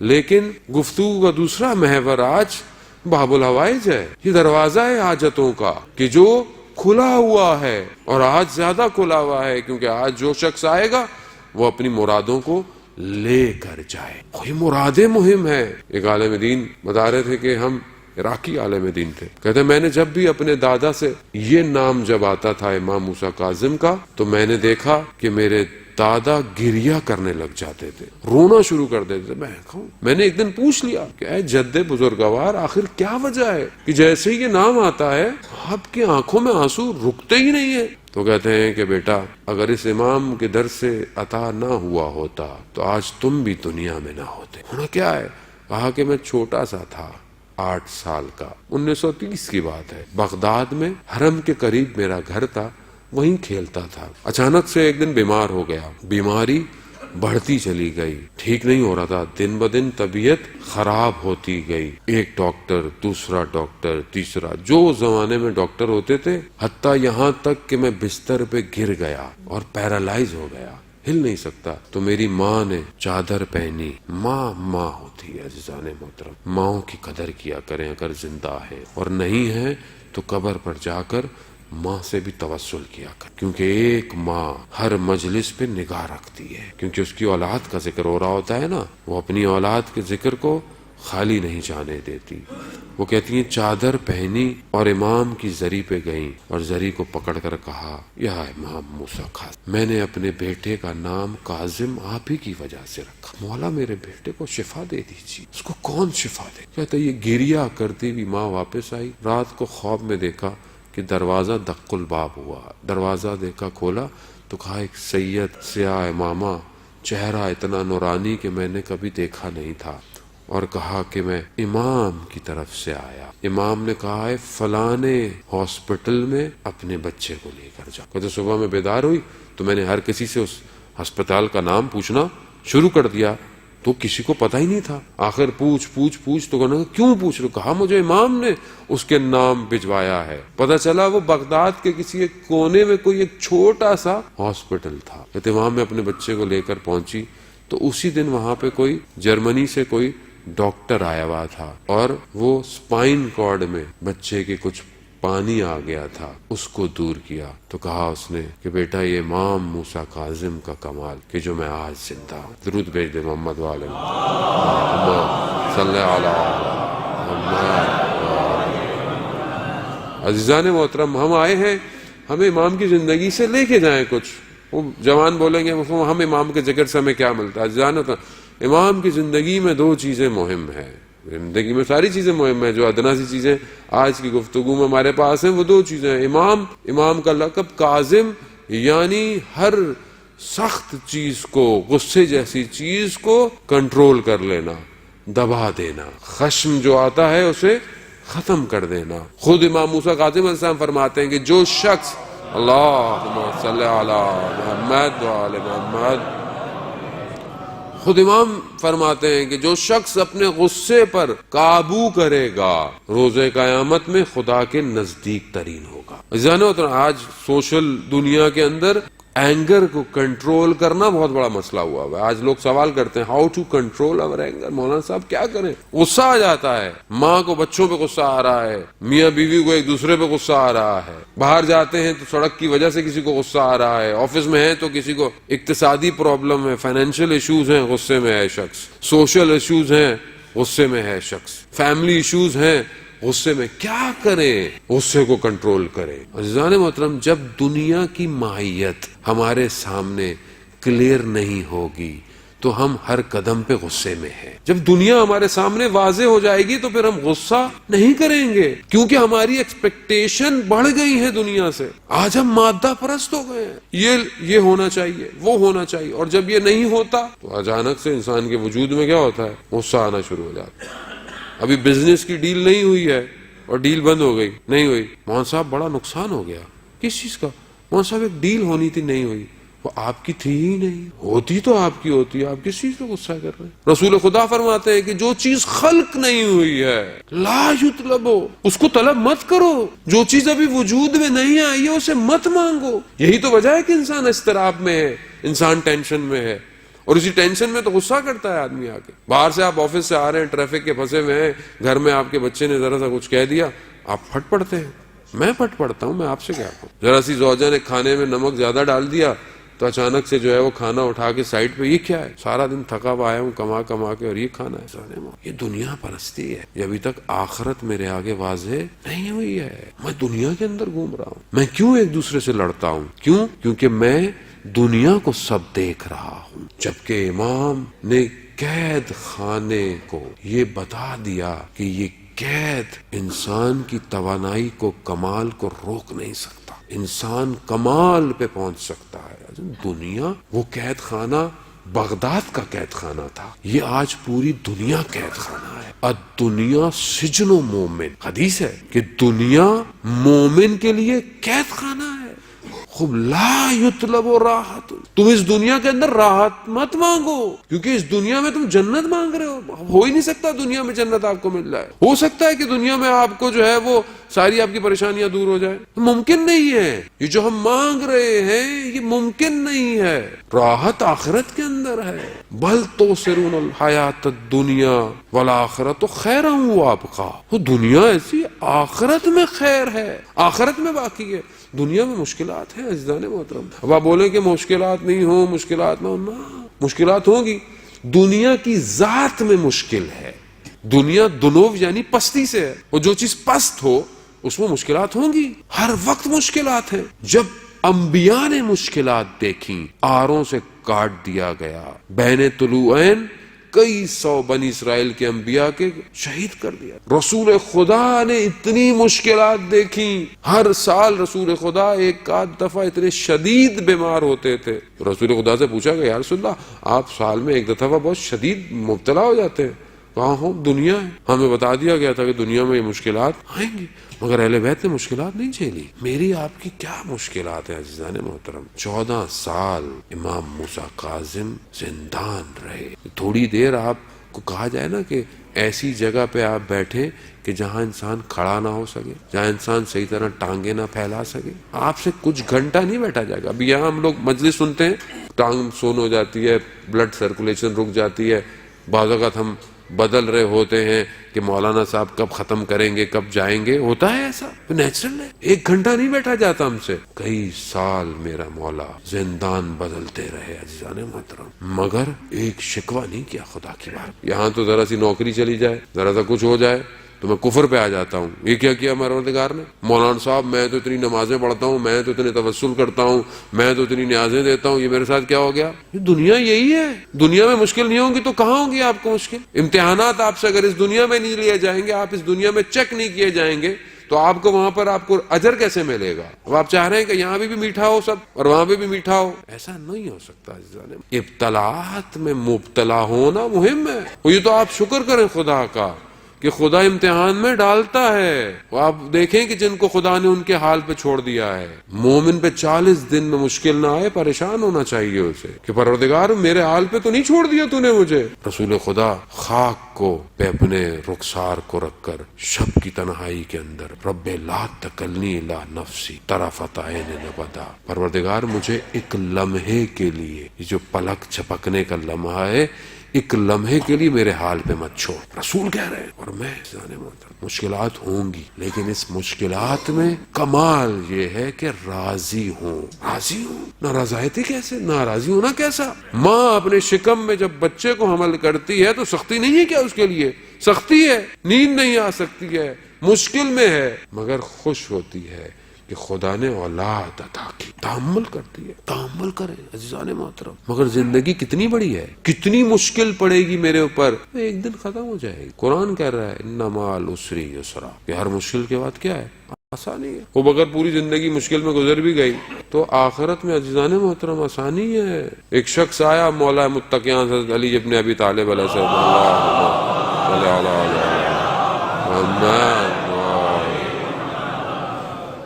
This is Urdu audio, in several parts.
لیکن گفتگو کا دوسرا محور آج باب الحوائج ہے، یہ دروازہ ہے حاجتوں کا کہ جو کھلا ہوا ہے، اور آج زیادہ کھلا ہوا ہے کیونکہ آج جو شخص آئے گا وہ اپنی مرادوں کو لے کر جائے. کوئی مرادیں مہم ہے. ایک عالم دین بتا رہے تھے کہ ہم عراقی عالم دین تھے، کہتے ہیں میں نے جب بھی اپنے دادا سے یہ نام جب آتا تھا امام موسیٰ کاظم کا تو میں نے دیکھا کہ میرے دادا گریہ کرنے لگ جاتے تھے، رونا شروع کر دیتے تھے. میں نے ایک دن پوچھ لیا کہ اے جد بزرگوار آخر کیا وجہ ہے کہ جیسے ہی یہ نام آتا ہے آپ کی آنکھوں میں آنسو رکتے ہی نہیں ہے؟ تو کہتے ہیں کہ بیٹا اگر اس امام کے در سے عطا نہ ہوا ہوتا تو آج تم بھی دنیا میں نہ ہوتے. ہونا کیا ہے؟ کہا کہ میں چھوٹا سا تھا، 8 سال کا، 1930 کی بات ہے، بغداد میں حرم کے قریب میرا گھر تھا، وہیں کھیلتا تھا. اچانک سے ایک دن بیمار ہو گیا، بیماری بڑھتی چلی گئی، ٹھیک نہیں ہو رہا تھا، دن بدن طبیعت خراب ہوتی گئی. ایک ڈاکٹر، دوسرا ڈاکٹر، تیسرا، جو زمانے میں ڈاکٹر ہوتے تھے، حتیٰ یہاں تک کہ میں بستر پہ گر گیا اور پیرالائز ہو گیا، ہل نہیں سکتا. تو میری ماں نے چادر پہنی. ماں ہوتی ہے عزیزان محترم، ماؤں کی قدر کیا کریں اگر زندہ ہے، اور نہیں ہے تو قبر پر جا کر ماں سے بھی توسل کیا کر، کیونکہ ایک ماں ہر مجلس پہ نگاہ رکھتی ہے، کیونکہ اس کی اولاد کا ذکر ہو رہا ہوتا ہے نا، وہ اپنی اولاد کے ذکر کو خالی نہیں جانے دیتی. وہ کہتی ہیں چادر پہنی اور امام کی زری پہ گئیں اور زری کو پکڑ کر کہا یا امام موسیٰ کاظم، میں نے اپنے بیٹے کا نام کاظم آپ ہی کی وجہ سے رکھا، مولا میرے بیٹے کو شفا دے دیجیے. اس کو کون شفا دے؟ کہتا یہ گریہ کرتی ہوئی ماں واپس آئی. رات کو خواب میں دیکھا کہ دروازہ دق الباب ہوا، دروازہ دیکھا کھولا تو کہا ایک سید سیاہ امامہ، چہرہ اتنا نورانی کہ میں نے کبھی دیکھا نہیں تھا، اور کہا کہ میں امام کی طرف سے آیا. امام نے کہا ہے فلانے ہاسپٹل میں اپنے بچے کو لے کر جا. کہتے صبح میں بیدار ہوئی تو میں نے ہر کسی سے اس ہسپتال کا نام پوچھنا شروع کر دیا تو کسی کو پتہ ہی نہیں تھا. آخر پوچھ تو کہنا کیوں پوچھ رہے؟ کہا مجھے امام نے اس کے نام بھجوایا ہے. پتہ چلا وہ بغداد کے کسی ایک کونے میں کوئی ایک چھوٹا سا ہاسپٹل تھا. کہتے وہاں میں اپنے بچے کو لے کر پہنچی تو اسی دن وہاں پہ کوئی جرمنی سے کوئی ڈاکٹر آیا ہوا تھا، اور وہ سپائن کارڈ میں بچے کے کچھ پانی آ گیا تھا، اس کو دور کیا. تو کہا اس نے کہ بیٹا یہ امام موسیٰ کاظم کا کمال کہ جو میں آج زندہ ہوں. درود بھیج دے محمد والے محمد صلی اللہ علیہ وسلم. عزیزان محترم ہم آئے ہیں، ہمیں امام کی زندگی سے لے کے جائیں کچھ. وہ جوان بولیں گے ہم امام کے ذکر سے ہمیں کیا ملتا ہے؟ عزیزان امام کی زندگی میں 2 چیزیں مہم ہیں. زندگی میں ساری چیزیں مہم ہیں، جو ادنا سی چیزیں آج کی گفتگو میں ہمارے پاس ہیں وہ 2 چیزیں ہیں. امام کا لقب کاظم، یعنی ہر سخت چیز کو، غصے جیسی چیز کو کنٹرول کر لینا، دبا دینا، خشم جو آتا ہے اسے ختم کر دینا. خود امام موسیٰ کاظم علیہ السلام فرماتے ہیں کہ جو شخص اللہم صلی علی محمد وآل محمد، خود امام فرماتے ہیں کہ جو شخص اپنے غصے پر قابو کرے گا روز قیامت میں خدا کے نزدیک ترین ہوگا. جانو تو آج سوشل دنیا کے اندر اینگر کو کنٹرول کرنا بہت بڑا مسئلہ ہوا ہے. آج لوگ سوال کرتے ہیں ہاؤ ٹو کنٹرول اور اینگر. مولانا صاحب کیا کریں؟ غصہ آ جاتا ہے، ماں کو بچوں پہ غصہ آ رہا ہے، میاں بیوی کو ایک دوسرے پہ غصہ آ رہا ہے، باہر جاتے ہیں تو سڑک کی وجہ سے کسی کو غصہ آ رہا ہے، آفس میں ہے تو کسی کو اقتصادی پرابلم ہے، فائنینشیل ایشوز ہیں، غصے میں ہے شخص، سوشل ایشوز ہیں، غصے میں ہے شخص، فیملی ایشوز ہیں، غصے میں. کیا کریں؟ غصے کو کنٹرول کریں. عزیزان محترم جب دنیا کی ماہیت ہمارے سامنے کلیئر نہیں ہوگی تو ہم ہر قدم پہ غصے میں ہیں. جب دنیا ہمارے سامنے واضح ہو جائے گی تو پھر ہم غصہ نہیں کریں گے، کیونکہ ہماری ایکسپیکٹیشن بڑھ گئی ہے دنیا سے. آج ہم مادہ پرست ہو گئے ہیں، یہ ہونا چاہیے، وہ ہونا چاہیے، اور جب یہ نہیں ہوتا تو اچانک سے انسان کے وجود میں کیا ہوتا ہے؟ غصہ آنا شروع ہو جاتا ہے. ابھی بزنس کی ڈیل نہیں ہوئی ہے اور ڈیل بند ہو گئی، نہیں ہوئی، مولانا صاحب بڑا نقصان ہو گیا. کس چیز کا؟ مولانا صاحب ایک ڈیل ہونی تھی، نہیں ہوئی. وہ آپ کی تھی ہی نہیں، ہوتی تو آپ کی ہوتی، آپ کس چیز پہ غصہ کر رہے ہیں؟ رسول خدا فرماتے ہیں کہ جو چیز خلق نہیں ہوئی ہے لا یطلبو، اس کو طلب مت کرو. جو چیز ابھی وجود میں نہیں آئی ہے اسے مت مانگو. یہی تو وجہ ہے کہ انسان اضطراب میں ہے، انسان ٹینشن میں ہے. اور اسی ٹینشن میں تو غصہ کرتا ہے آدمی آ کے. باہر سے آپ آفس سے آ رہے ہیں، ٹریفک کے پھنسے ہوئے ہیں، گھر میں آپ کے بچے نے ذرا سا کچھ کہہ دیا، آپ پھٹ پڑتے ہیں. میں پھٹ پڑتا ہوں، میں آپ سے کیا کہوں. ذرا سی زوجہ نے کھانے میں نمک زیادہ ڈال دیا تو اچانک سے جو ہے وہ کھانا اٹھا کے سائڈ پہ، یہ کیا ہے؟ سارا دن تھکا ہوا آیا ہوں کما کما کے اور یہ کھانا ہے. یہ دنیا پرستی ہے. یہ ابھی تک آخرت میرے آگے واضح نہیں ہوئی ہے. میں دنیا کے اندر گھوم رہا ہوں. میں کیوں ایک دوسرے سے لڑتا ہوں؟ کیوں؟ کیونکہ میں دنیا کو سب دیکھ رہا ہوں. جبکہ امام نے قید خانے کو یہ بتا دیا کہ یہ قید انسان کی توانائی کو، کمال کو روک نہیں سکتا. انسان کمال پہ پہنچ سکتا ہے. دنیا، وہ قید خانہ بغداد کا قید خانہ تھا، یہ آج پوری دنیا قید خانہ ہے. الدنیا سجن و مومن. حدیث ہے کہ دنیا مومن کے لیے قید خانہ ہے. خوب لا یطلب راحت. تم اس دنیا کے اندر راحت مت مانگو، کیونکہ اس دنیا میں تم جنت مانگ رہے ہو ہی نہیں سکتا دنیا میں جنت آپ کو مل جائے. ہو سکتا ہے کہ دنیا میں آپ کو جو ہے وہ ساری آپ کی پریشانیاں دور ہو جائے، ممکن نہیں ہے. یہ جو ہم مانگ رہے ہیں یہ ممکن نہیں ہے. راحت آخرت کے اندر ہے. بل تؤثرون الحیات الدنیا والآخرۃ خیر وابقیٰ. وہ دنیا ایسی، آخرت میں خیر ہے، آخرت میں باقی ہے. دنیا میں مشکلات ہیں عزیزان محترم. اب آپ بولیں کہ مشکلات نہیں ہوں، مشکلات نہ ہوں، مشکلات ہوں گی. دنیا کی ذات میں مشکل ہے. دنیا دنو یعنی پستی سے ہے، اور جو چیز پست ہو اس میں مشکلات ہوں گی. ہر وقت مشکلات ہیں. جب انبیاء نے مشکلات دیکھیں، آروں سے کاٹ دیا گیا. بین طلوعین کئی سو بنی اسرائیل کے انبیاء کے شہید کر دیا. رسول خدا نے اتنی مشکلات دیکھی. ہر سال رسول خدا ایک آدھ دفعہ اتنے شدید بیمار ہوتے تھے. رسول خدا سے پوچھا کہ یا رسول اللہ، آپ سال میں ایک دفعہ بہت شدید مبتلا ہو جاتے ہیں. کہاں ہو؟ دنیا ہے. ہمیں بتا دیا گیا تھا کہ دنیا میں یہ مشکلات آئیں گی، مگر اہل بیت نے مشکلات نہیں جھیلی. میری آپ کی کیا مشکلات ہیں عزیزان محترم؟ 14 سال امام موسیٰ کاظم زندان رہے. تھوڑی دیر آپ کو کہا جائے نا کہ ایسی جگہ پہ آپ بیٹھیں کہ جہاں انسان کھڑا نہ ہو سکے، جہاں انسان صحیح طرح ٹانگیں نہ پھیلا سکے، آپ سے کچھ گھنٹہ نہیں بیٹھا جائے گا. ابھی یہاں ہم لوگ مجلس سنتے ہیں، ٹانگ سون ہو جاتی ہے، بلڈ سرکولیشن رک جاتی ہے. بعض اوقات ہم بدل رہے ہوتے ہیں کہ مولانا صاحب کب ختم کریں گے، کب جائیں گے. ہوتا ہے ایسا، نیچرل ہے. ایک گھنٹہ نہیں بیٹھا جاتا ہم سے. کئی سال میرا مولا زندان بدلتے رہے عزیزان محترم، مگر ایک شکوہ نہیں کیا خدا کی بات. یہاں تو ذرا سی نوکری چلی جائے، ذرا سا کچھ ہو جائے تو میں کفر پہ آ جاتا ہوں. یہ کیا کیا پروردگار نے؟ مولانا صاحب میں تو اتنی نمازیں پڑھتا ہوں، میں تو اتنے توسل کرتا ہوں، میں تو اتنی نیازیں دیتا ہوں، یہ میرے ساتھ کیا ہو گیا؟ یہ دنیا یہی ہے. دنیا میں مشکل نہیں ہوگی تو کہاں ہوگی آپ کو مشکل؟ امتحانات آپ سے اگر اس دنیا میں نہیں لیے جائیں گے، آپ اس دنیا میں چیک نہیں کیے جائیں گے، تو آپ کو وہاں پر آپ کو اجر کیسے ملے گا؟ اب آپ چاہ رہے ہیں کہ یہاں بھی میٹھا ہو سب اور وہاں بھی میٹھا ہو. ایسا نہیں ہو سکتا. ابتلاات میں مبتلا ہونا مہم ہے. یہ تو آپ شکر کریں خدا کا کہ خدا امتحان میں ڈالتا ہے. وہ آپ دیکھیں کہ جن کو خدا نے ان کے حال پہ چھوڑ دیا ہے. مومن پہ 40 دن میں مشکل نہ آئے، پریشان ہونا چاہیے اسے کہ پروردگار میرے حال پہ تو نہیں چھوڑ دیا تو نے مجھے. رسول خدا خاک کو پہ اپنے رخسار کو رکھ کر شب کی تنہائی کے اندر، رب لا تکلنی الی نفسی طرفۃ عین ابدا، پروردگار مجھے ایک لمحے کے لیے، یہ جو پلک جھپکنے کا لمحہ ہے، ایک لمحے کے لیے میرے حال پہ مت چھوڑ. رسول کہہ رہے ہیں. اور میں مشکلات ہوں گی، لیکن اس مشکلات میں کمال یہ ہے کہ راضی ہوں. راضی ہوں. نارضایتی کیسے؟ ناراضی ہونا کیسا؟ ماں اپنے شکم میں جب بچے کو حمل کرتی ہے تو سختی نہیں ہے کیا؟ اس کے لیے سختی ہے، نیند نہیں آ سکتی ہے، مشکل میں ہے، مگر خوش ہوتی ہے کہ خدا نے اولاد عطا کی. تحمل کرتی ہے. تحمل کرے عزیزان محترم. مگر زندگی کتنی بڑی ہے، کتنی مشکل پڑے گی میرے اوپر، ایک دن ختم ہو جائے گی. قرآن کہہ رہا ہے ان مع العسر یسرا، کہ ہر مشکل کے بعد کیا ہے؟ آسانی ہے. وہ اگر پوری زندگی مشکل میں گزر بھی گئی تو آخرت میں عزیزان محترم آسانی ہے. ایک شخص آیا مولا متقیان حضرت علی ابن ابی طالب علیہ السلام.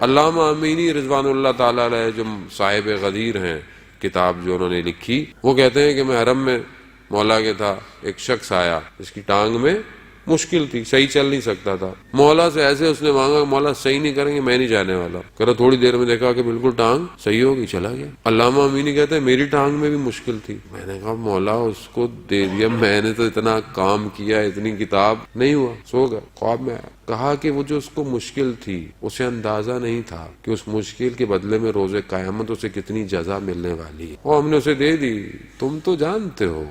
علامہ امینی رضوان اللہ تعالیٰ علیہ جو صاحب غدیر ہیں، کتاب جو انہوں نے لکھی، وہ کہتے ہیں کہ میں حرم میں مولا کے تھا، ایک شخص آیا، اس کی ٹانگ میں مشکل تھی, صحیح چل نہیں سکتا تھا. مولا سے ایسے اس نے مانگا, مولا صحیح نہیں کریں گے میں نہیں جانے والا. کرا تھوڑی دیر میں دیکھا کہ بالکل ٹانگ صحیح ہوگی, چلا گیا. علامہ امینی کہتے ہیں میری ٹانگ میں بھی مشکل تھی. میں نے کہا مولا اس کو دے دیا, میں نے تو اتنا کام کیا, اتنی کتاب, نہیں ہوا, سو گیا, خواب میں آیا. کہا کہ وہ جو اس کو مشکل تھی اسے اندازہ نہیں تھا کہ اس مشکل کے بدلے میں روز قیامت اسے کتنی جزا ملنے والی ہے, اور ہم نے اسے دے دی. تم تو جانتے ہو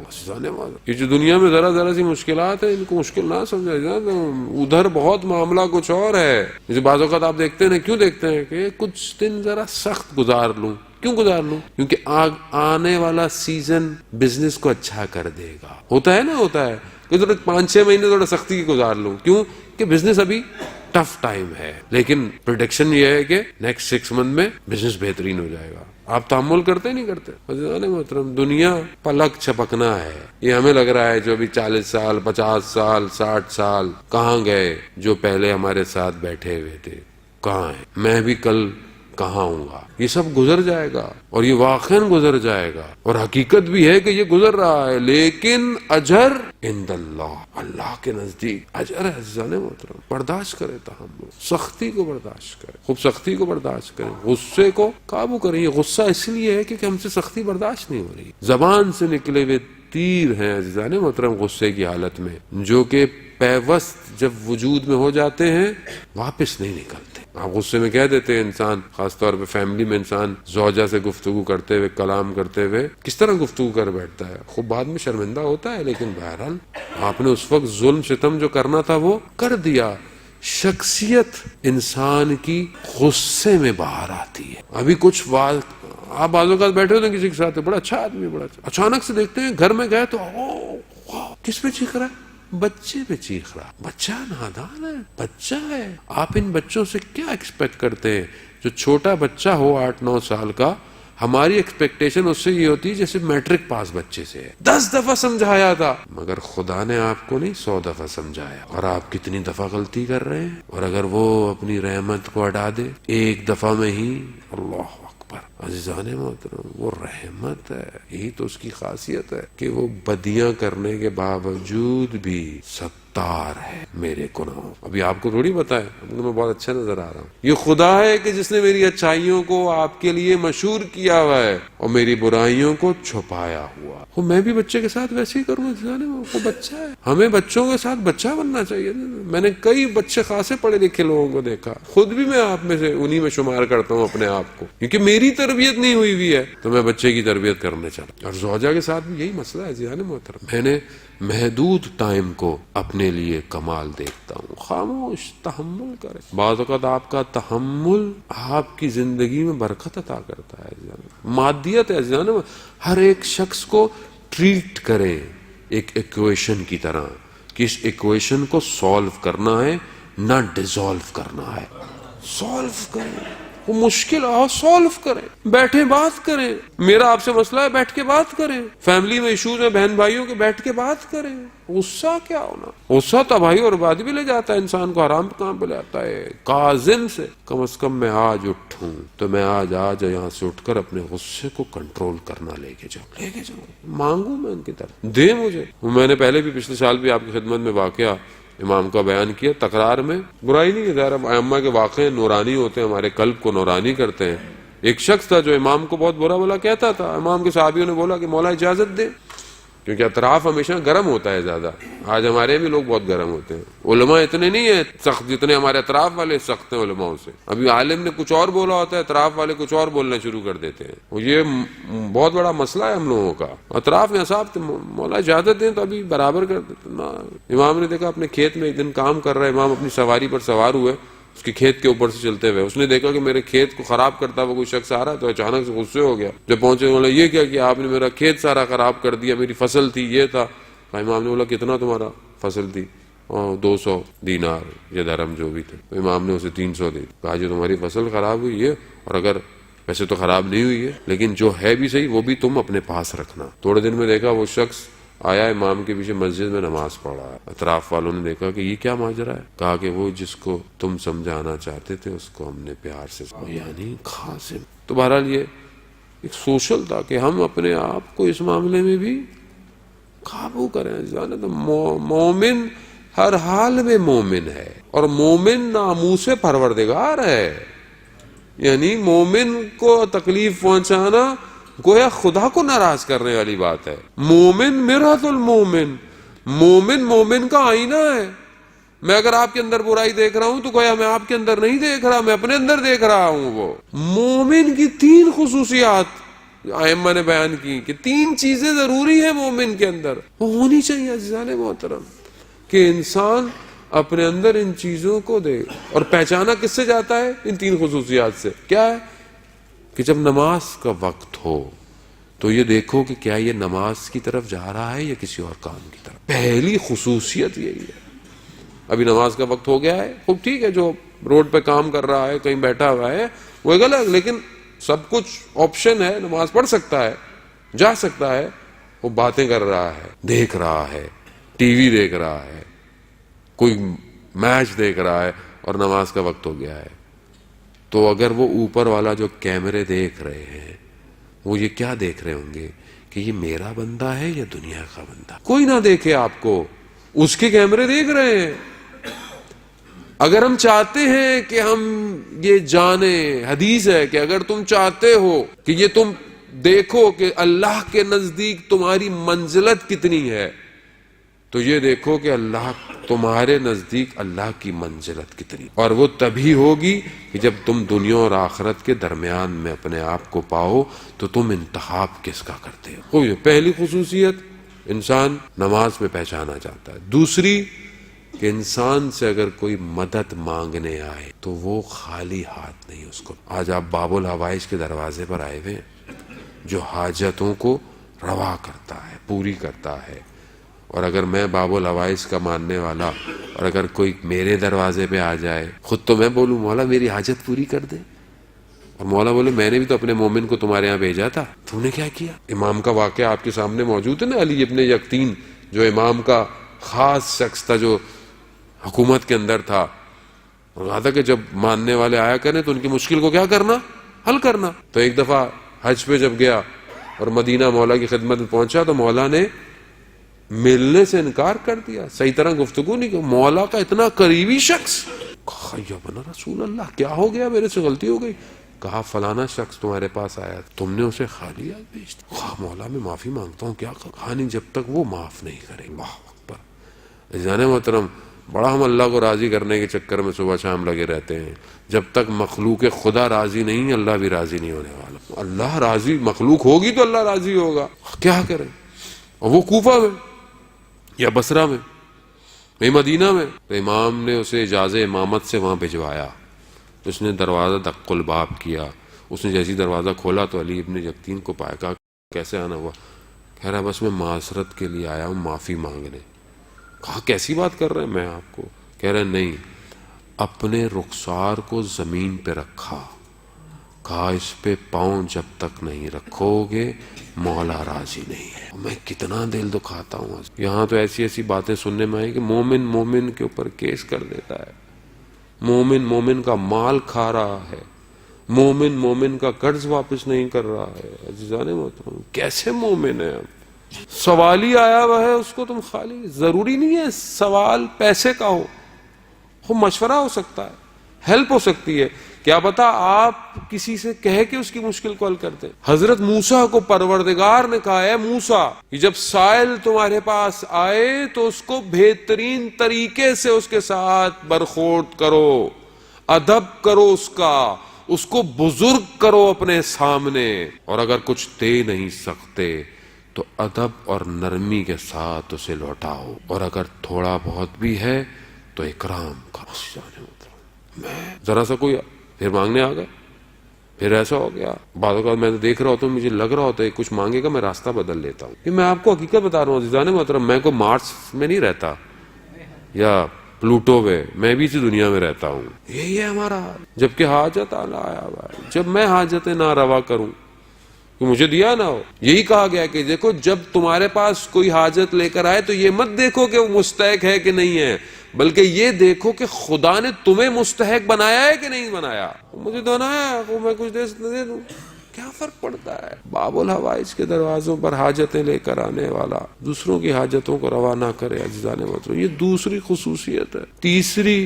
یہ جو دنیا میں ذرا ذرا سی مشکلات ہیں ان کو مشکل نہ سمجھا جائے, ادھر بہت معاملہ کچھ اور ہے. جیسے بعض اوقات آپ دیکھتے ہیں, کیوں دیکھتے ہیں کہ کچھ دن ذرا سخت گزار لوں. کیوں گزار لوں؟ کیونکہ آنے والا سیزن بزنس کو اچھا کر دے گا. ہوتا ہے نا, ہوتا ہے کہ 5-6 مہینے تھوڑا سختی کی گزار لوں. کیوں کہ بزنس ابھی ٹف ٹائم ہے, لیکن پریڈکشن یہ ہے کہ نیکسٹ 6 منتھ میں بزنس بہترین ہو جائے گا. آپ تحمل کرتے نہیں کرتے؟ عزیزان محترم, دنیا پلک چھپکنا ہے. یہ ہمیں لگ رہا ہے جو ابھی 40 سال 50 سال 60 سال کہاں گئے, جو پہلے ہمارے ساتھ بیٹھے ہوئے تھے کہاں ہیں, میں بھی کل کہاں ہوں گا. یہ سب گزر جائے گا, اور یہ واقعاً گزر جائے گا, اور حقیقت بھی ہے کہ یہ گزر رہا ہے. لیکن اجر عند اللہ, اللہ کے نزدیک اجر ہے. عزیزان محترم, برداشت کرے, تحمل, سختی کو برداشت کرے, خوب سختی کو برداشت کریں, غصے کو قابو کریں. یہ غصہ اس لیے ہے کہ ہم سے سختی برداشت نہیں ہو رہی. زبان سے نکلے ہوئے تیر ہیں عزیزان محترم غصے کی حالت میں, جو کہ پیوست جب وجود میں ہو جاتے ہیں واپس نہیں نکلتے. آپ غصے میں کہہ دیتے ہیں, انسان خاص طور پہ فیملی میں انسان زوجہ سے گفتگو کرتے ہوئے, کلام کرتے ہوئے کس طرح گفتگو کر بیٹھتا ہے, خوب بعد میں شرمندہ ہوتا ہے, لیکن بہرحال آپ نے اس وقت ظلم ستم جو کرنا تھا وہ کر دیا. شخصیت انسان کی غصے میں باہر آتی ہے. ابھی کچھ آپ بعض اوقات بیٹھے ہوتے ہیں کسی کے ساتھ, بڑا اچھا آدمی, بڑا اچھا, اچانک سے دیکھتے ہیں گھر میں گئے تو کس پہ چیخ رہا ہے, بچے پہ چیخ رہا. بچہ نادان ہے, بچہ ہے. آپ ان بچوں سے کیا ایکسپیکٹ کرتے ہیں؟ جو چھوٹا بچہ ہو 8-9 سال کا, ہماری ایکسپیکٹیشن اس سے یہ ہوتی ہے جیسے میٹرک پاس بچے سے ہے. 10 دفعہ سمجھایا تھا, مگر خدا نے آپ کو نہیں 100 دفعہ سمجھایا. اور آپ کتنی دفعہ غلطی کر رہے ہیں, اور اگر وہ اپنی رحمت کو ہٹا دے ایک دفعہ میں ہی, اللہ اکبر. عزیزان محترم, وہ رحمت ہے, یہی تو اس کی خاصیت ہے کہ وہ بدیاں کرنے کے باوجود بھی ستار ہے میرے گناہوں. ابھی آپ کو تھوڑی بتائے, میں بہت اچھا نظر آ رہا ہوں. یہ خدا ہے کہ جس نے میری اچھائیوں کو آپ کے لیے مشہور کیا ہوا ہے اور میری برائیوں کو چھپایا ہوا. میں بھی بچے کے ساتھ ویسے ہی کروں. وہ بچہ ہے, ہمیں بچوں کے ساتھ بچہ بننا چاہیے. میں نے کئی بچے خاصے پڑھے لکھے لوگوں کو دیکھا, خود بھی میں آپ میں سے انہی میں شمار کرتا ہوں اپنے آپ کو, کیونکہ میری تربیت نہیں ہوئی ہوئی ہے تو میں بچے کی تربیت کرنے چلا. اور زوجہ کے ساتھ بھی یہی مسئلہ ہے عزیزان محترم. میں نے محدود ٹائم کو اپنے لیے کمال دیکھتا ہوں. خاموش تحمل کرے. بعض اوقات آپ کا تحمل آپ کی زندگی میں برکت عطا کرتا ہے. مادیت ہے عزیزان. ہر ایک شخص کو ٹریٹ کرے ایک ایکویشن کی طرح, کہ اس ایکویشن کو سولو کرنا ہے نہ ڈیزولو کرنا ہے. سولو کریں, وہ مشکل ہے, سولو کریں, بیٹھیں بات کریں. میرا آپ سے مسئلہ ہے, بیٹھ کے بات کریں. فیملی میں ایشوز ہیں بہن بھائیوں کے, بیٹھ کے بات کریں. غصہ کیا ہونا, غصہ تباہی اور بربادی بھی لے جاتا ہے انسان کو, حرام کام پہ لے جاتا ہے. کاظم سے کم از کم میں آج اٹھوں تو میں آج یہاں سے اٹھ کر اپنے غصے کو کنٹرول کرنا لے کے جاؤں. مانگوں میں ان کی طرف, دے مجھے. میں نے پہلے بھی پچھلے سال بھی آپ کی خدمت میں واقعہ امام کا بیان کیا. تکرار میں برائی نہیں ہے, ظاہر ائمہ کے واقعے نورانی ہوتے ہیں, ہمارے قلب کو نورانی کرتے ہیں. ایک شخص تھا جو امام کو بہت برا بلا کہتا تھا. امام کے صحابیوں نے بولا کہ مولا اجازت دے, کیونکہ اطراف ہمیشہ گرم ہوتا ہے زیادہ. آج ہمارے بھی لوگ بہت گرم ہوتے ہیں. علماء اتنے نہیں ہیں سخت جتنے ہمارے اطراف والے سخت ہیں علماء سے. ابھی عالم نے کچھ اور بولا ہوتا ہے, اطراف والے کچھ اور بولنا شروع کر دیتے ہیں. یہ بہت بڑا مسئلہ ہے ہم لوگوں کا. اطراف میں صاحب مولا اجازت دیں تو ابھی برابر کر دیتے نا. امام نے دیکھا اپنے کھیت میں ایک دن کام کر رہا ہے, امام اپنی سواری پر سوار ہوئے, اس کے کھیت کے اوپر سے چلتے ہوئے. اس نے دیکھا کہ میرے کھیت کو خراب کرتا ہوا کوئی شخص آ رہا ہے, تو اچانک سے غصے ہو گیا. جب پہنچے بولا یہ کیا کہ آپ نے میرا کھیت سارا خراب کر دیا, میری فصل تھی یہ تھا. امام نے بولا کتنا تمہارا فصل تھی؟ 200 دینار یا درہم جو بھی تھے. تو امام نے اسے 300 دے. کہا جو تمہاری فصل خراب ہوئی ہے, اور اگر ویسے تو خراب نہیں ہوئی ہے لیکن جو ہے بھی صحیح وہ بھی تم اپنے پاس رکھنا. تھوڑے دن میں دیکھا وہ شخص آیا امام کے پیچھے مسجد میں نماز پڑھ رہا ہے. اطراف والوں نے دیکھا کہ یہ کیا ماجرا ہے. کہا کہ وہ جس کو تم سمجھانا چاہتے تھے اس کو ہم نے پیار سے یعنی قاسم. تو بہرحال یہ ایک سوشل تھا کہ ہم اپنے آپ کو اس معاملے میں بھی قابو کریں. مومن ہر حال میں مومن ہے، اور مومن ناموس پروردگار ہے، یعنی مومن کو تکلیف پہنچانا گویا خدا کو ناراض کرنے والی بات ہے۔ مومن مرۃ المومن، مومن مومن کا آئینہ ہے۔ میں اگر آپ کے اندر برائی دیکھ رہا ہوں تو گویا میں آپ کے اندر نہیں دیکھ رہا، میں اپنے اندر دیکھ رہا ہوں۔ وہ مومن کی 3 خصوصیات ائمہ نے بیان کی کہ 3 چیزیں ضروری ہیں مومن کے اندر، وہ ہونی چاہیے عزیزان محترم، کہ انسان اپنے اندر ان چیزوں کو دے۔ اور پہچانا کس سے جاتا ہے؟ ان 3 خصوصیات سے۔ کیا ہے؟ کہ جب نماز کا وقت ہو تو یہ دیکھو کہ کیا یہ نماز کی طرف جا رہا ہے یا کسی اور کام کی طرف۔ پہلی خصوصیت یہی ہے۔ ابھی نماز کا وقت ہو گیا ہے، خوب ٹھیک ہے، جو روڈ پہ کام کر رہا ہے، کہیں بیٹھا ہوا ہے، وہ غلط، لیکن سب کچھ آپشن ہے، نماز پڑھ سکتا ہے، جا سکتا ہے۔ وہ باتیں کر رہا ہے، دیکھ رہا ہے، ٹی وی دیکھ رہا ہے، کوئی میچ دیکھ رہا ہے، اور نماز کا وقت ہو گیا ہے، تو اگر وہ اوپر والا جو کیمرے دیکھ رہے ہیں، وہ یہ کیا دیکھ رہے ہوں گے کہ یہ میرا بندہ ہے یا دنیا کا بندہ؟ کوئی نہ دیکھے آپ کو، اس کے کیمرے دیکھ رہے ہیں۔ اگر ہم چاہتے ہیں کہ ہم یہ جانیں، حدیث ہے کہ اگر تم چاہتے ہو کہ یہ تم دیکھو کہ اللہ کے نزدیک تمہاری منزلت کتنی ہے، تو یہ دیکھو کہ اللہ تمہارے نزدیک اللہ کی منزلت کتنی، اور وہ تبھی ہوگی کہ جب تم دنیا اور آخرت کے درمیان میں اپنے آپ کو پاؤ تو تم انتخاب کس کا کرتے ہو۔ یہ پہلی خصوصیت انسان نماز میں پہچانا چاہتا ہے۔ دوسری کہ انسان سے اگر کوئی مدد مانگنے آئے تو وہ خالی ہاتھ نہیں اس کو۔ آج آپ باب الحوائج کے دروازے پر آئے ہوئے ہیں، جو حاجتوں کو روا کرتا ہے، پوری کرتا ہے۔ اور اگر میں باب الحوائج کا ماننے والا، اور اگر کوئی میرے دروازے پہ آ جائے، خود تو میں بولوں مولا میری حاجت پوری کر دے، اور مولا بولے میں نے بھی تو اپنے مومن کو تمہارے یہاں بھیجا تھا، تم نے کیا کیا؟ امام کا واقعہ آپ کے سامنے موجود ہے نا، علی ابن یقطین جو امام کا خاص شخص تھا، جو حکومت کے اندر تھا، اور کہا تھا کہ جب ماننے والے آیا کریں تو ان کی مشکل کو کیا کرنا؟ حل کرنا۔ تو ایک دفعہ حج پہ جب گیا اور مدینہ مولا کی خدمت میں پہنچا تو مولا نے ملنے سے انکار کر دیا، صحیح طرح گفتگو نہیں کی۔ مولا کا اتنا قریبی شخص، کہا یا بنا رسول اللہ کیا ہو گیا، میرے سے غلطی ہو گئی؟ کہا فلانا شخص تمہارے پاس آیا، تم نے اسے خالی ہاتھ بھیج دیا۔ کہا مولا میں معافی مانگتا ہوں، کیا کہا نہیں، جب تک وہ معاف نہیں کرے۔ اللہ اکبر۔ عزیزان محترم، بڑا ہم اللہ کو راضی کرنے کے چکر میں صبح شام لگے رہتے ہیں۔ جب تک مخلوق خدا راضی نہیں، اللہ بھی راضی نہیں ہونے والا۔ اللہ راضی، مخلوق ہوگی تو اللہ راضی ہوگا، کیا کریں؟ اور وہ کوفہ میں یا بصرہ میں یا مدینہ میں، تو امام نے اسے اجازت امامت سے وہاں بھجوایا۔ اس نے دروازہ دق الباب کیا، اس نے جیسی دروازہ کھولا تو علی ابن یقطین کو پایا۔ کہا کیسے آنا ہوا؟ کہہ رہا بس میں معذرت کے لیے آیا ہوں، معافی مانگنے۔ کہا کیسی بات کر رہے ہیں میں آپ کو؟ کہہ رہے نہیں، اپنے رخسار کو زمین پہ رکھا، کہا اس پہ پاؤں جب تک نہیں رکھو گے مولا راضی نہیں ہے۔ میں کتنا دل دکھاتا ہوں، یہاں تو ایسی ایسی باتیں سننے میں آئی کہ مومن مومن کے اوپر کیس کر دیتا ہے، مومن مومن کا مال کھا رہا ہے، مومن مومن کا قرض واپس نہیں کر رہا ہے۔ عزیزان محترم، کیسے مومن ہے؟ اب سوال ہی آیا ہوا ہے، اس کو تم خالی، ضروری نہیں ہے سوال پیسے کا ہو مشورہ ہو سکتا ہے، ہیلپ ہو سکتی ہے، کیا پتا آپ کسی سے کہہ کے اس کی مشکل کو حل کرتے۔ حضرت موسیٰ کو پروردگار نے کہا ہے موسیٰ کہ جب سائل تمہارے پاس آئے تو اس کو بہترین طریقے سے اس کے ساتھ برخورد کرو، ادب کرو، اس کو بزرگ کرو اپنے سامنے، اور اگر کچھ دے نہیں سکتے تو ادب اور نرمی کے ساتھ اسے لوٹاؤ، اور اگر تھوڑا بہت بھی ہے تو اکرام کرو۔ میں ذرا سا کوئی پھر مانگنے آ گئے، پھر ایسا ہو گیا، بعض اوقات میں دیکھ رہا ہوتا ہوں، مجھے لگ رہا ہوتا ہے کچھ مانگے گا، میں راستہ بدل لیتا ہوں۔ کہ میں آپ کو حقیقت بتا رہا ہوں عزیزان محترم، میں کوئی مارس میں نہیں رہتا یا پلوٹو میں، میں بھی اسی دنیا میں رہتا ہوں۔ یہی ہے ہمارا حال، جبکہ حاجت آلہ آیا ہوا ہے، جب میں حاجتیں نہ روا کروں کہ مجھے دیا نہ ہو۔ یہی کہا گیا کہ دیکھو جب تمہارے پاس کوئی حاجت لے کر آئے تو یہ مت دیکھو کہ وہ مستحق ہے کہ نہیں ہے، بلکہ یہ دیکھو کہ خدا نے تمہیں مستحق بنایا ہے کہ نہیں بنایا۔ مجھے دینا ہے وہ میں کچھ دے دوں، کیا فرق پڑتا ہے؟ باب الحوائج کے دروازوں پر حاجتیں لے کر آنے والا دوسروں کی حاجتوں کو روا نہ کرے عزیزان محترم، یہ دوسری خصوصیت ہے۔ تیسری،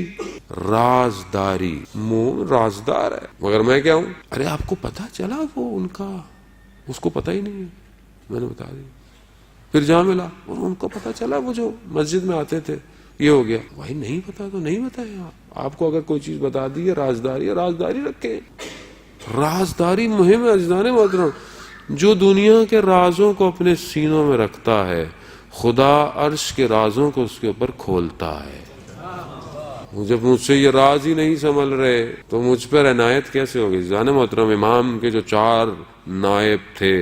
رازداری، مومن رازدار ہے۔ مگر میں کیا ہوں؟ ارے آپ کو پتا چلا وہ ان کا، اس کو پتا ہی نہیں ہے، میں نے بتا دی۔ پھر جہاں ملا اور ان کو پتا چلا، وہ جو مسجد میں آتے تھے، یہ ہو گیا۔ بھائی نہیں پتا تو نہیں بتایا، آپ کو اگر کوئی چیز بتا دی ہے، رازداری ہے، رازداری رکھیں۔ رازداری مہم ہے عزیزان محترم۔ جو دنیا کے رازوں کو اپنے سینوں میں رکھتا ہے، خدا عرش کے رازوں کو اس کے اوپر کھولتا ہے۔ جب مجھ سے یہ راز ہی نہیں سنبھل رہے تو مجھ پر عنایت کیسے ہوگی؟ عزیزان محترم، امام کے جو 4 نائب تھے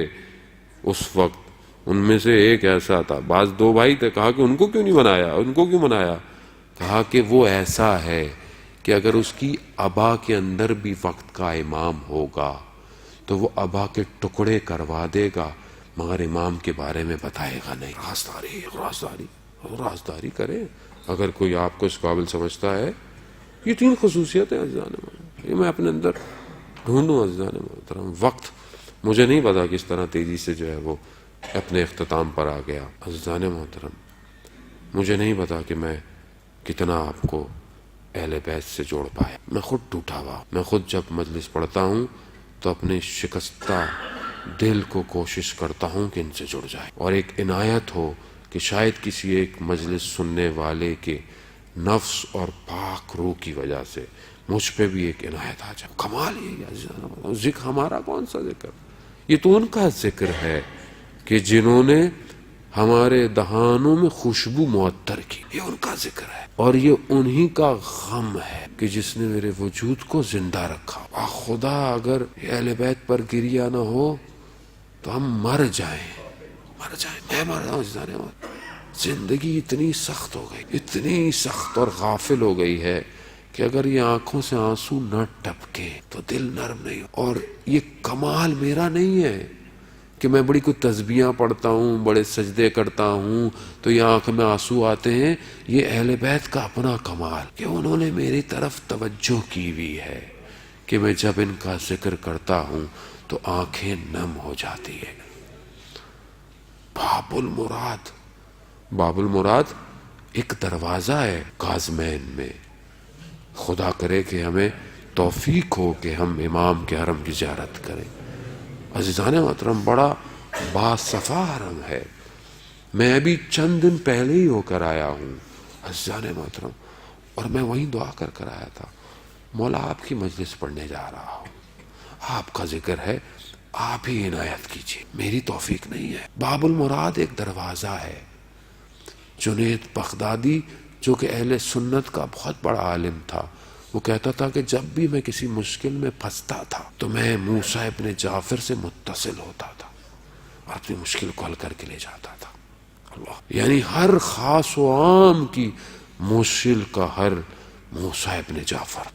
اس وقت، ان میں سے ایک ایسا تھا، بعض 2 بھائی تھے، کہا کہ ان کو کیوں نہیں بنایا، ان کو کیوں بنایا؟ کہا کہ وہ ایسا ہے کہ اگر اس کی ابا کے اندر بھی وقت کا امام ہوگا تو وہ ابا کے ٹکڑے کروا دے گا مگر امام کے بارے میں بتائے گا نہیں۔ رازداری، رازداری، رازداری کریں اگر کوئی آپ کو اس قابل سمجھتا ہے۔ یہ 3 خصوصیتیں عزیزان محترم، یہ میں اپنے اندر ڈھونڈوں عزیزان محترم۔ وقت مجھے نہیں پتا کس طرح تیزی سے جو ہے وہ اپنے اختتام پر آ گیا عزیزان محترم۔ مجھے نہیں پتا کہ میں کتنا آپ کو اہل بیت سے جوڑ پایا۔ میں خود ٹوٹا ہوا، میں خود جب مجلس پڑھتا ہوں تو اپنے شکستہ دل کو کوشش کرتا ہوں کہ ان سے جڑ جائے، اور ایک عنایت ہو کہ شاید کسی ایک مجلس سننے والے کے نفس اور پاک روح کی وجہ سے مجھ پہ بھی ایک عنایت آ جائے۔ کمال یہی ہے ذکر۔ ہمارا کون سا ذکر؟ یہ تو ان کا ذکر ہے کہ جنہوں نے ہمارے دہانوں میں خوشبو معطر کی، یہ ان کا ذکر ہے، اور یہ انہی کا غم ہے کہ جس نے میرے وجود کو زندہ رکھا۔ خدا اگر اہل بیت پر گریہ نہ ہو تو ہم مر جائیں، میں مر جاؤں۔ زندگی اتنی سخت ہو گئی، اتنی سخت اور غافل ہو گئی ہے کہ اگر یہ آنکھوں سے آنسو نہ ٹپکے تو دل نرم نہیں۔ اور یہ کمال میرا نہیں ہے کہ میں بڑی کوئی تسبیحاں پڑھتا ہوں، بڑے سجدے کرتا ہوں تو یہ آنکھ میں آنسو آتے ہیں۔ یہ اہل بیت کا اپنا کمال کہ انہوں نے میری طرف توجہ کی ہوئی ہے کہ میں جب ان کا ذکر کرتا ہوں تو آنکھیں نم ہو جاتی ہے۔ باب المراد، باب المراد ایک دروازہ ہے کاظمین میں۔ خدا کرے کہ ہمیں توفیق ہو کہ ہم امام کے حرم کی زیارت کریں۔ عزیزان محترم، بڑا باصفا حرم ہے۔ میں ابھی چند دن پہلے ہی ہو کر آیا ہوں عزیزان محترم، اور میں وہیں دعا کر آیا تھا، مولا آپ کی مجلس پڑھنے جا رہا ہوں، آپ کا ذکر ہے، آپ ہی عنایت کیجیے، میری توفیق نہیں ہے۔ باب المراد ایک دروازہ ہے۔ جنید بغدادی جو کہ اہل سنت کا بہت بڑا عالم تھا، وہ کہتا تھا کہ جب بھی میں کسی مشکل میں پھنستا تھا تو میں موسیٰ ابن جعفر سے متصل ہوتا تھا اور اپنی مشکل کو حل کر کے لے جاتا تھا۔ اللہ، یعنی ہر خاص و عام کی مشکل کا حل موسیٰ ابن جعفر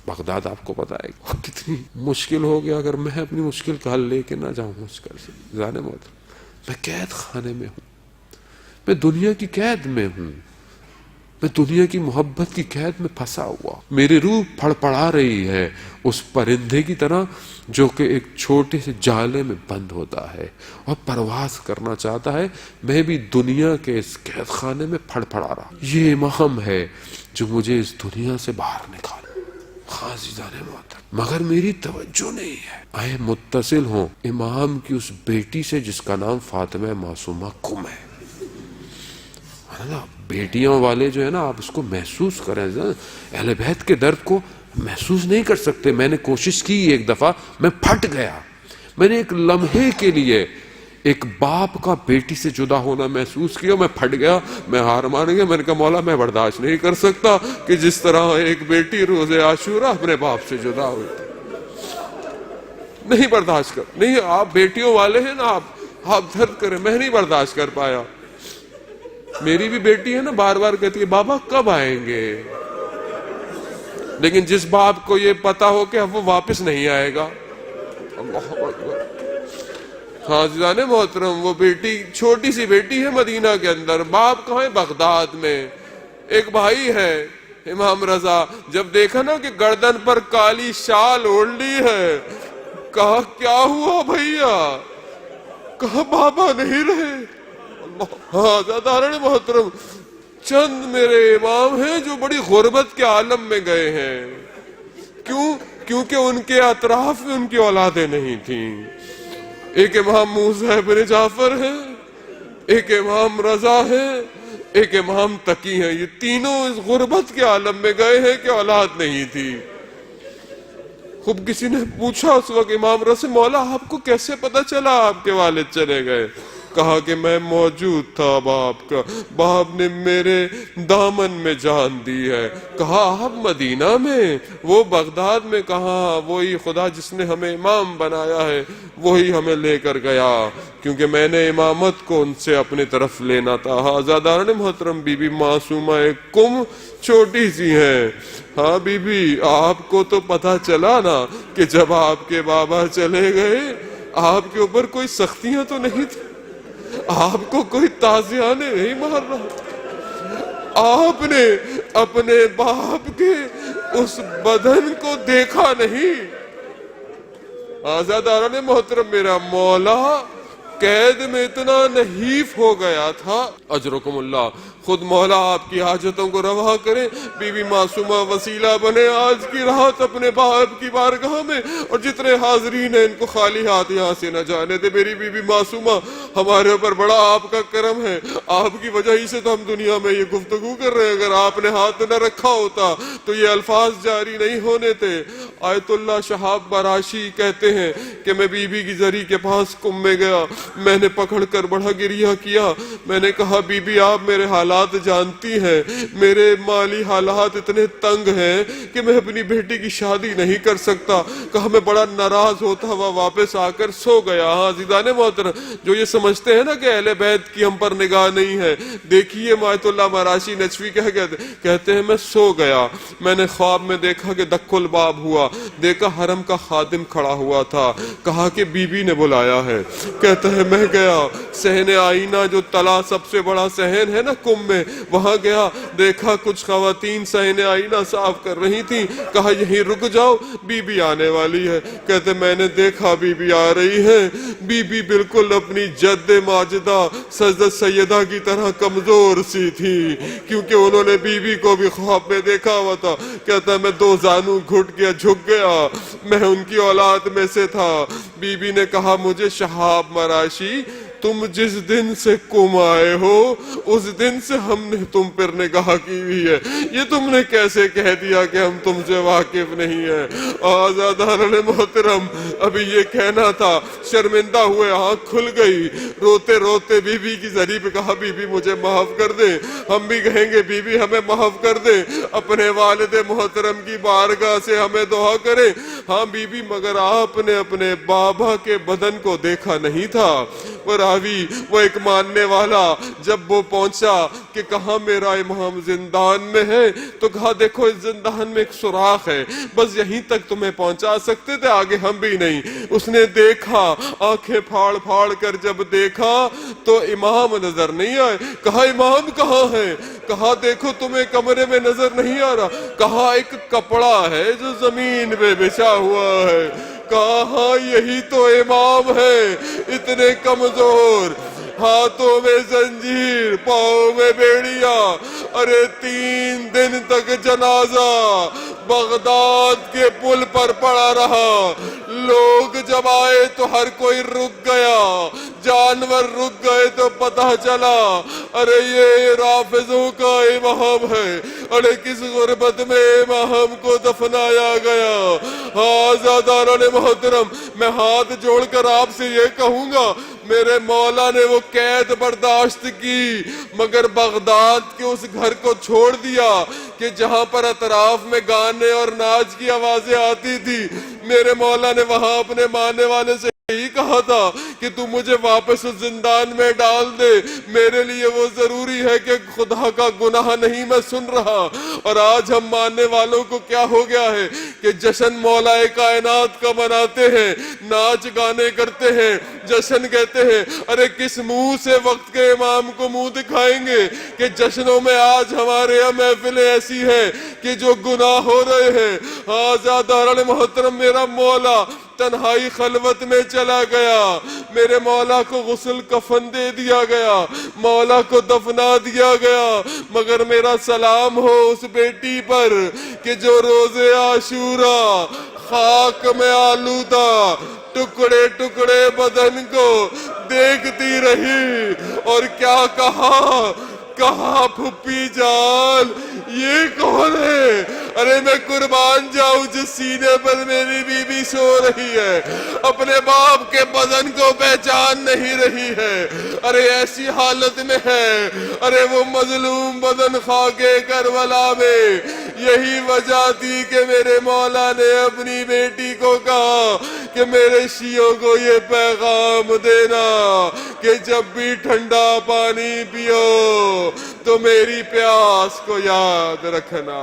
بغداد آپ کو پتا ہے کتنی مشکل ہو گیا اگر میں اپنی مشکل کا حل لے کے نہ جاؤں اس گھر سے۔ جانے موت، میں قید خانے میں ہوں، میں دنیا کی قید میں ہوں، میں دنیا کی محبت کی قید میں پھنسا ہوا، میری روح پھڑ پڑا رہی ہے اس پرندے کی طرح جو کہ ایک چھوٹے سے جالے میں بند ہوتا ہے اور پرواز کرنا چاہتا ہے۔ میں بھی دنیا کے اس قید خانے میں پھڑ پڑا رہا۔ یہ امام ہے جو مجھے اس دنیا سے باہر نکالا۔ مگر میری توجہ نہیں ہے۔ آئے متصل ہوں امام کی اس بیٹی سے جس کا نام فاطمہ معصومہ کم ہے۔ بیٹیاں والے جو ہے نا، آپ اس کو محسوس کریں، اہل بیت کے درد کو محسوس نہیں کر سکتے۔ میں نے کوشش کی ایک دفعہ، میں پھٹ گیا۔ میں نے ایک لمحے کے لیے ایک باپ کا بیٹی سے جدا ہونا محسوس کیا، میں پھٹ گیا، میں ہار مان گیا۔ میں نے کہا مولا میں برداشت نہیں کر سکتا کہ جس طرح ایک بیٹی روز عاشورہ اپنے باپ سے جدا ہوئی، نہیں برداشت کر، نہیں، آپ بیٹیوں والے ہیں نا، آپ درد کریں، میں نہیں برداشت کر پایا۔ میری بھی بیٹی ہے نا، بار بار کہتی ہے بابا کب آئیں گے، لیکن جس باپ کو یہ پتا ہو کہ اب وہ واپس نہیں آئے گا، اللہ اکبر۔ حاضران محترم، وہ بیٹی چھوٹی سی بیٹی ہے مدینہ کے اندر، باپ کہاں ہے؟ بغداد میں۔ ایک بھائی ہے امام رضا، جب دیکھا نا کہ گردن پر کالی شال اوڑھ لی ہے، کہا کیا ہوا بھیا؟ کہا بابا نہیں رہے۔ ہاں زیادہ محترم، چند میرے امام ہیں جو بڑی غربت کے عالم میں گئے ہیں۔ کیوں؟ کیونکہ ان کے اطراف میں ان کی اولادیں نہیں تھیں۔ ایک امام موسیٰ بن جعفر ہے، ایک امام رضا ہے، ایک امام تقی ہیں، یہ تینوں اس غربت کے عالم میں گئے ہیں کہ اولاد نہیں تھی۔ خوب کسی نے پوچھا اس وقت امام رضا سے، مولا آپ کو کیسے پتا چلا آپ کے والد چلے گئے؟ کہا کہ میں موجود تھا باپ کا، باپ نے میرے دامن میں جان دی ہے۔ کہا آپ مدینہ میں؟ وہ بغداد میں؟ کہا وہی خدا جس نے ہمیں امام بنایا ہے وہی ہمیں لے کر گیا، کیونکہ میں نے امامت کو ان سے اپنی طرف لینا تھا۔ حضرات محترم، بی بی معصومہ کم چھوٹی سی ہیں۔ ہاں بی بی، آپ کو تو پتا چلا نا کہ جب آپ کے بابا چلے گئے آپ کے اوپر کوئی سختیاں تو نہیں تھی، آپ کو کوئی تازیانے نہیں مار رہا، آپ نے اپنے باپ کے اس بدن کو دیکھا نہیں۔ آزاداران محترم، میرا مولا قید میں اتنا نحیف ہو گیا تھا، اجرکم اللہ، خود مولا آپ کی حاجتوں کو روا کرے، بی بی معصومہ وسیلہ بنے آج کی رات اپنے باپ کی بارگاہ میں، اور جتنے حاضرین ہیں ان کو خالی ہاتھ یہاں سے نہ جانے دے۔ میری بی بی معصومہ، ہمارے اوپر بڑا آپ کا کرم ہے، آپ کی وجہ ہی سے تو ہم دنیا میں یہ گفتگو کر رہے ہیں، اگر آپ نے ہاتھ نہ رکھا ہوتا تو یہ الفاظ جاری نہیں ہونے تھے۔ آیت اللہ شہاب براشی کہتے ہیں کہ میں بی بی کی زری کے پاس کم میں گیا، میں نے پکڑ کر بڑا گریہ کیا، میں نے کہا بی بی آپ میرے حالات جانتی ہیں، میرے مالی حالات اتنے تنگ ہیں کہ میں اپنی بیٹی کی شادی نہیں کر سکتا۔ کہا میں بڑا ناراض ہوتا ہوا واپس آ کر سو گیا۔ ہاں عزیزان محترم، جو یہ سمجھتے ہیں نا کہ اہل بیت کی ہم پر نگاہ نہیں ہے، دیکھیے آیت اللہ مراشی نجفی کہتے ہیں میں سو گیا، میں نے خواب میں دیکھا کہ دک الباب ہوا، دیکھا حرم کا خادم کھڑا ہوا تھا، کہا کہ بی بی نے بلایا ہے۔ کہتا ہے میں گیا صحن آئینہ جو تلا سب سے بڑا صحن ہے نا کم میں، وہاں گیا، دیکھا کچھ خواتین صحن آئینہ صاف کر رہی تھیں، کہا یہیں رک جاؤ بی بی آنے والی ہے۔ کہتے میں نے دیکھا بی بی آ رہی ہے، بی بی بالکل اپنی جد ماجدہ سجدہ سیدہ کی طرح کمزور سی تھی، کیونکہ انہوں نے بی بی کو بھی خواب میں دیکھا ہوا تھا۔ کہتا میں دو زانوں گھٹ گیا، جھک گیا، میں ان کی اولاد میں سے تھا۔ بی بی نے کہا مجھے شہاب مراشی، تم جس دن سے کم آئے ہو اس دن سے ہم نے تم پر نگاہ کی ہوئی ہے، یہ تم نے کیسے کہہ دیا کہ ہم تم سے واقف نہیں ہیں؟ آزاداران محترم، ابھی یہ کہنا تھا، شرمندہ ہوئے، آنکھ کھل گئی، روتے روتے بی بی کی زری پہ کہا بی بی مجھے معاف کر دے۔ ہم بھی کہیں گے بی بی ہمیں معاف کر دے، اپنے والد محترم کی بارگاہ سے ہمیں دعا کرے۔ ہاں بی بی، مگر آپ نے اپنے بابا کے بدن کو دیکھا نہیں تھا۔ راوی وہ ایک ماننے والا جب وہ پہنچا کہ کہاں میرا امام زندان میں ہے، تو کہا دیکھو اس زندان میں ایک سوراخ ہے، بس یہیں تک تمہیں پہنچا سکتے تھے، آگے ہم بھی نہیں۔ اس نے دیکھا، آنکھیں پھاڑ پھاڑ کر جب دیکھا تو امام نظر نہیں آئے۔ کہا امام کہاں ہے؟ کہا دیکھو تمہیں کمرے میں نظر نہیں آ رہا۔ کہا ایک کپڑا ہے جو زمین پہ بچھا ہوا ہے۔ کہا یہی تو امام ہے، اتنے کمزور، ہاتھوں میں زنجیر، پاؤں میں بیڑیاں۔ ارے 3 دن تک جنازہ بغداد کے پل پر پڑا رہا، لوگ جب آئے تو ہر کوئی رک گیا، جانور رک گئے تو پتہ چلا ارے یہ رافضوں کا امام ہے، ارے کس غربت میں امام کو دفنایا گیا۔ آزاداران محترم، میں ہاتھ جوڑ کر آپ سے یہ کہوں گا، میرے مولا نے وہ قید برداشت کی، مگر بغداد کے اس گھر کو چھوڑ دیا کہ جہاں پر اطراف میں گانے اور ناچ کی آوازیں آتی تھی۔ میرے مولا نے وہاں اپنے ماننے والے سے یہی کہا تھا کہ تو مجھے واپس اس زندان میں ڈال دے، میرے لیے وہ ضروری ہے کہ خدا کا گناہ نہیں میں سن رہا۔ اور آج ہم ماننے والوں کو کیا ہو گیا ہے کہ جشن مولا کائنات کا مناتے ہیں، ناچ گانے کرتے ہیں، جشن کہتے ہیں۔ ارے کس منہ سے وقت کے امام کو منہ دکھائیں گے کہ جشنوں میں آج ہمارے یہاں محفلیں ایسی ہیں کہ جو گناہ ہو رہے ہیں۔ آزاداران محترم، میرا مولا تنہائی خلوت میں چلا گیا، میرے مولا کو غسل کفن دے دیا گیا، مولا کو دفنا دیا گیا، مگر میرا سلام ہو اس بیٹی پر کہ جو روز عاشورہ خاک میں آلودہ ٹکڑے ٹکڑے بدن کو دیکھتی رہی اور کیا کہا پھپھی جان یہ کون ہے؟ ارے میں قربان جاؤں جس سینے پر میری بیوی سو رہی ہے، اپنے باپ کے بدن کو پہچان نہیں رہی ہے، ارے ایسی حالت میں ہے، ارے وہ مظلوم بدن خاکے کربلا میں۔ یہی وجہ تھی کہ میرے مولا نے اپنی بیٹی کو کہا کہ میرے شیعوں کو یہ پیغام دینا کہ جب بھی ٹھنڈا پانی پیو تو میری پیاس کو یاد رکھنا۔